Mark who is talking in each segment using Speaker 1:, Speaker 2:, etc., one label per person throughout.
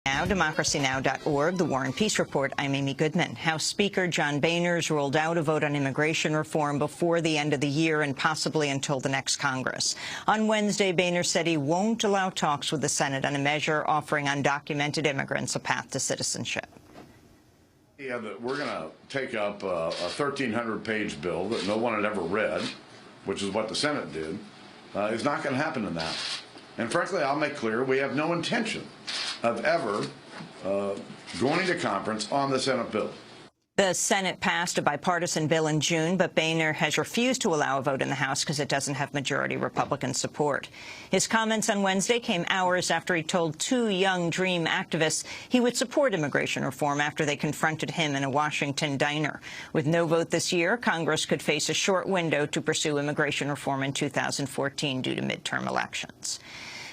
Speaker 1: Now, democracynow.org, The War and Peace Report. I'm Amy Goodman. House Speaker John Boehner's ruled out a vote on immigration reform before the end of the year and possibly until the next Congress. On Wednesday, Boehner said he won't allow talks with the Senate on a measure offering undocumented immigrants a path to citizenship.
Speaker 2: Yeah, we're going to take up a 1,300-page bill that no one had ever read, which is what the Senate did. It's not going to happen in that. And frankly, I'll make clear we have no intention of ever going to conference on the Senate bill.
Speaker 1: The Senate passed a bipartisan bill in June, but Boehner has refused to allow a vote in the House because it doesn't have majority Republican support. His comments on Wednesday came hours after he told two young DREAM activists he would support immigration reform after they confronted him in a Washington diner. With no vote this year, Congress could face a short window to pursue immigration reform in 2014 due to midterm elections.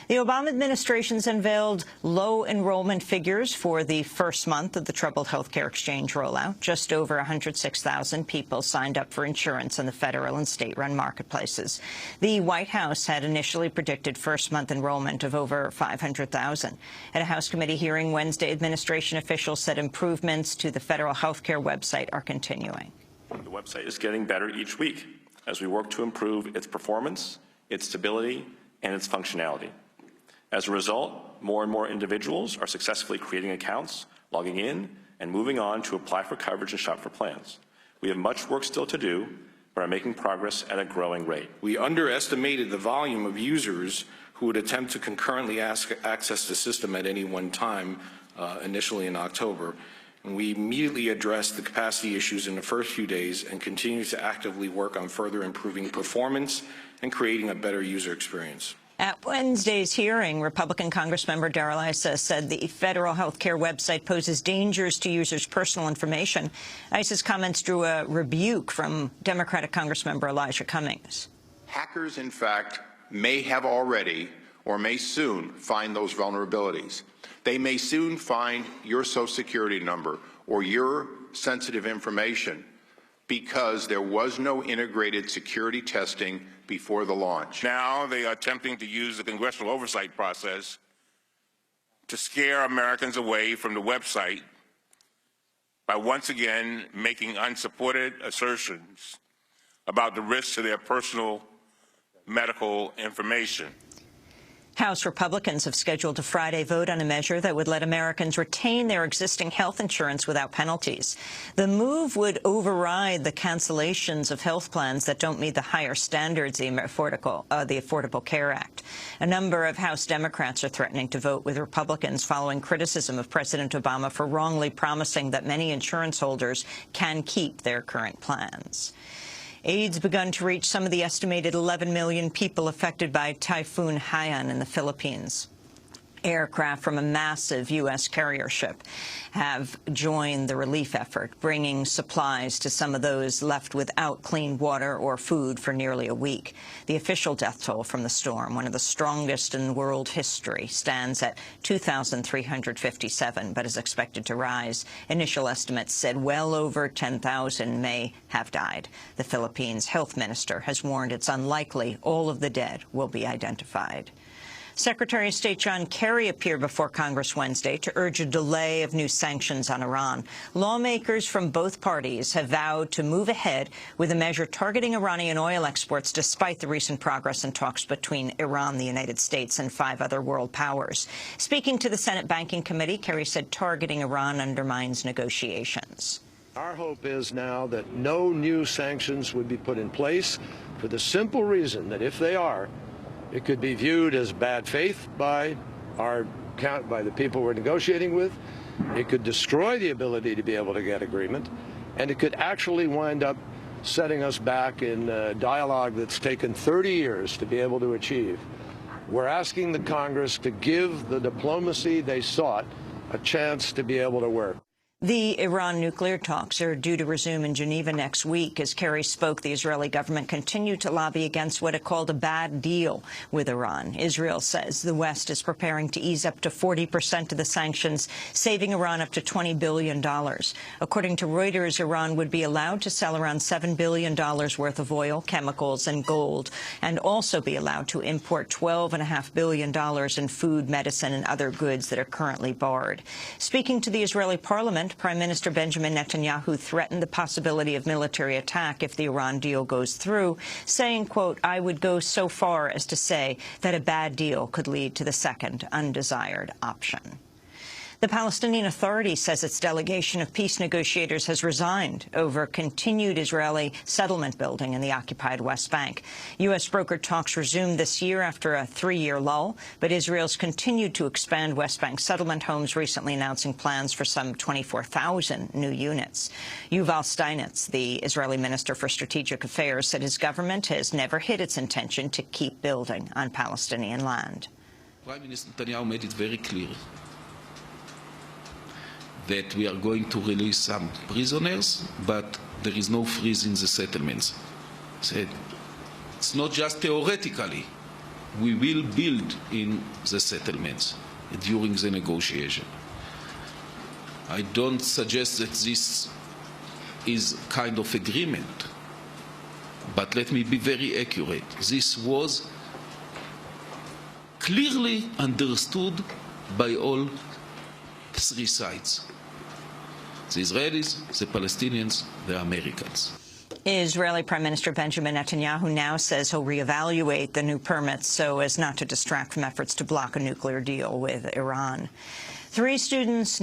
Speaker 1: The Obama administration's unveiled low enrollment figures for the first month of the troubled health care exchange rollout. Just over 106,000 people signed up for insurance in the federal and state-run marketplaces. The White House had initially predicted first-month enrollment of over 500,000. At a House committee hearing Wednesday, administration officials said improvements to the federal health care website are continuing.
Speaker 3: The website is getting better each week as we work to improve its performance, its stability, and its functionality. As a result, more and more individuals are successfully creating accounts, logging in, and moving on to apply for coverage and shop for plans. We have much work still to do, but are making progress at a growing rate.
Speaker 4: We underestimated the volume of users who would attempt to concurrently access the system at any one time, initially in October. And we immediately addressed the capacity issues in the first few days and continue to actively work on further improving performance and creating a better user experience.
Speaker 1: At Wednesday's hearing, Republican Congressmember Darrell Issa said the federal health care website poses dangers to users' personal information. Issa's comments drew a rebuke from Democratic Congressmember Elijah Cummings.
Speaker 5: Hackers, in fact, may have already or may soon find those vulnerabilities. They may soon find your Social Security number or your sensitive information because there was no integrated security testing before the launch.
Speaker 6: Now they are attempting to use the congressional oversight process to scare Americans away from the website by once again making unsupported assertions about the risks to their personal medical information.
Speaker 1: House Republicans have scheduled a Friday vote on a measure that would let Americans retain their existing health insurance without penalties. The move would override the cancellations of health plans that don't meet the higher standards of the Affordable Care Act. A number of House Democrats are threatening to vote with Republicans following criticism of President Obama for wrongly promising that many insurance holders can keep their current plans. Aid's begun to reach some of the estimated 11 million people affected by Typhoon Haiyan in the Philippines. Aircraft from a massive U.S. carrier ship have joined the relief effort, bringing supplies to some of those left without clean water or food for nearly a week. The official death toll from the storm, one of the strongest in world history, stands at 2,357, but is expected to rise. Initial estimates said well over 10,000 may have died. The Philippines' health minister has warned it's unlikely all of the dead will be identified. Secretary of State John Kerry appeared before Congress Wednesday to urge a delay of new sanctions on Iran. Lawmakers from both parties have vowed to move ahead with a measure targeting Iranian oil exports despite the recent progress in talks between Iran, the United States, and 5 other world powers. Speaking to the Senate Banking Committee, Kerry said targeting Iran undermines negotiations.
Speaker 7: Our hope is now that no new sanctions would be put in place for the simple reason that if they are, it could be viewed as bad faith by the people we're negotiating with. It could destroy the ability to be able to get agreement, and it could actually wind up setting us back in a dialogue that's taken 30 years to be able to achieve. We're asking the Congress to give the diplomacy they sought a chance to be able to work.
Speaker 1: The Iran nuclear talks are due to resume in Geneva next week. As Kerry spoke, the Israeli government continued to lobby against what it called a bad deal with Iran. Israel says the West is preparing to ease up to 40% of the sanctions, saving Iran up to $20 billion. According to Reuters, Iran would be allowed to sell around $7 billion worth of oil, chemicals and gold, and also be allowed to import $12.5 billion in food, medicine and other goods that are currently barred. Speaking to the Israeli parliament, Prime Minister Benjamin Netanyahu threatened the possibility of military attack if the Iran deal goes through, saying, quote, "I would go so far as to say that a bad deal could lead to the second undesired option." The Palestinian Authority says its delegation of peace negotiators has resigned over continued Israeli settlement building in the occupied West Bank. U.S. brokered talks resumed this year after a 3-year lull, but Israel's continued to expand West Bank settlement homes, recently announcing plans for some 24,000 new units. Yuval Steinitz, the Israeli Minister for Strategic Affairs, said his government has never hid its intention to keep building on Palestinian land.
Speaker 8: Prime Minister Netanyahu made it very clear that we are going to release some prisoners, but there is no freeze in the settlements. He said, it's not just theoretically. We will build in the settlements during the negotiation. I don't suggest that this is kind of agreement, but let me be very accurate. This was clearly understood by all three sides: the Israelis, the Palestinians, the Americans.
Speaker 1: Israeli Prime Minister Benjamin Netanyahu now says he'll reevaluate the new permits so as not to distract from efforts to block a nuclear deal with Iran. 3 students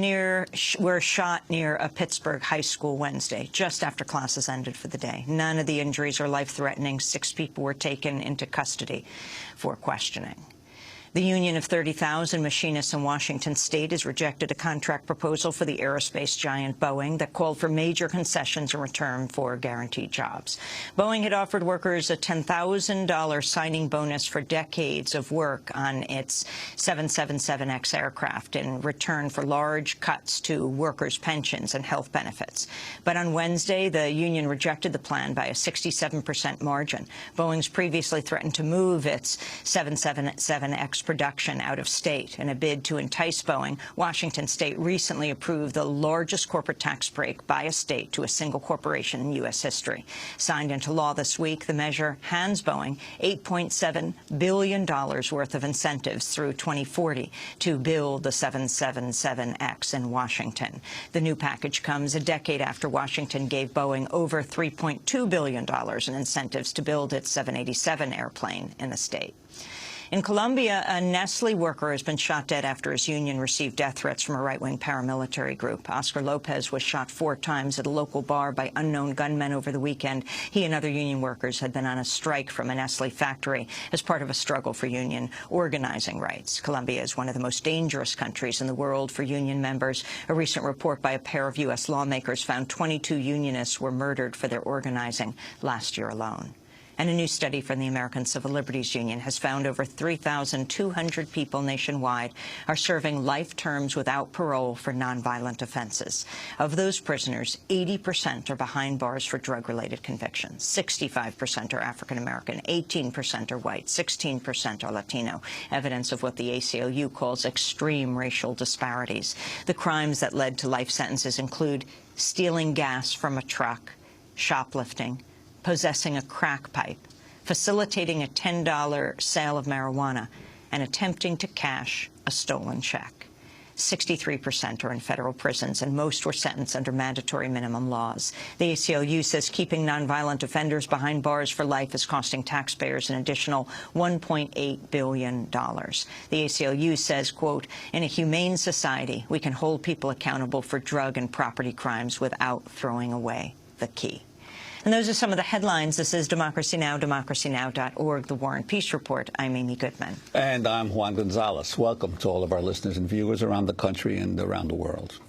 Speaker 1: were shot near a Pittsburgh high school Wednesday, just after classes ended for the day. None of the injuries are life-threatening. 6 people were taken into custody for questioning. The Union of 30,000 Machinists in Washington state has rejected a contract proposal for the aerospace giant Boeing that called for major concessions in return for guaranteed jobs. Boeing had offered workers a $10,000 signing bonus for decades of work on its 777X aircraft in return for large cuts to workers' pensions and health benefits. But on Wednesday, the union rejected the plan by a 67% margin. Boeing's previously threatened to move its 777X production out of state. In a bid to entice Boeing, Washington state recently approved the largest corporate tax break by a state to a single corporation in U.S. history. Signed into law this week, the measure hands Boeing $8.7 billion worth of incentives through 2040 to build the 777X in Washington. The new package comes a decade after Washington gave Boeing over $3.2 billion in incentives to build its 787 airplane in the state. In Colombia, a Nestle worker has been shot dead after his union received death threats from a right-wing paramilitary group. Oscar Lopez was shot 4 times at a local bar by unknown gunmen over the weekend. He and other union workers had been on a strike from a Nestle factory as part of a struggle for union organizing rights. Colombia is one of the most dangerous countries in the world for union members. A recent report by a pair of U.S. lawmakers found 22 unionists were murdered for their organizing last year alone. And a new study from the American Civil Liberties Union has found over 3,200 people nationwide are serving life terms without parole for nonviolent offenses. Of those prisoners, 80% are behind bars for drug-related convictions. 65% are African-American, 18% are white, 16% are Latino, evidence of what the ACLU calls extreme racial disparities. The crimes that led to life sentences include stealing gas from a truck, shoplifting, possessing a crack pipe, facilitating a $10 sale of marijuana, and attempting to cash a stolen check. 63% are in federal prisons, and most were sentenced under mandatory minimum laws. The ACLU says keeping nonviolent offenders behind bars for life is costing taxpayers an additional $1.8 billion. The ACLU says, quote, "In a humane society, we can hold people accountable for drug and property crimes without throwing away the key." And those are some of the headlines. This is Democracy Now!, democracynow.org, The War and Peace Report. I'm Amy Goodman.
Speaker 9: And I'm Juan Gonzalez. Welcome to all of our listeners and viewers around the country and around the world.